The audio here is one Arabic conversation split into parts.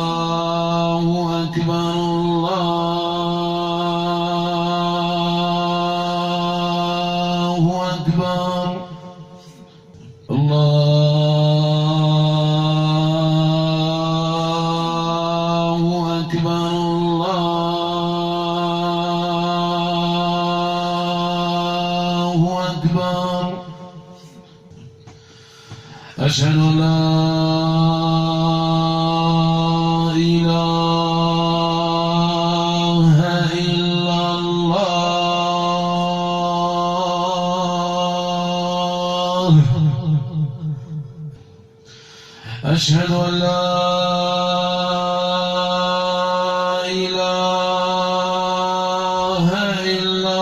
الله أكبر الله أكبر الله أكبر الله أكبر أشهد أن لا إله إلا الله أشهد أن لا إله إلا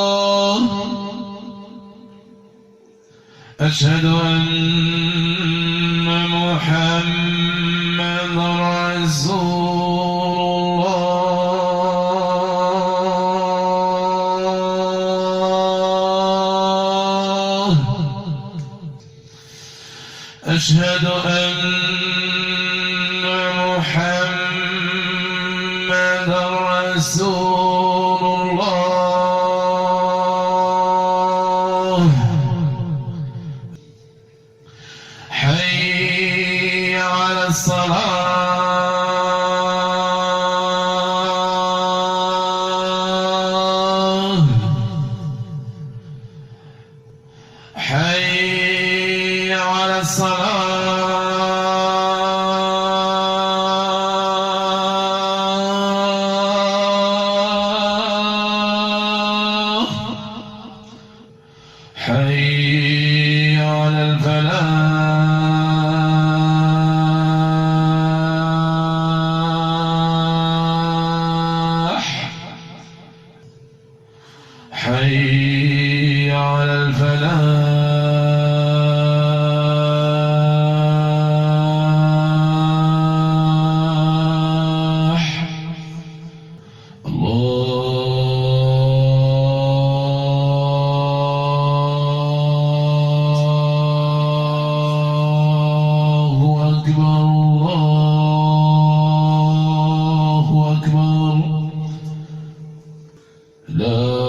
الله أشهد أن محمدًا رسول الله أشهد أن محمدًا رسول الله حي على الصلاة حي على الصلاة حي على الفلاح حي على الفلاح الله أكبر الله أكبر لا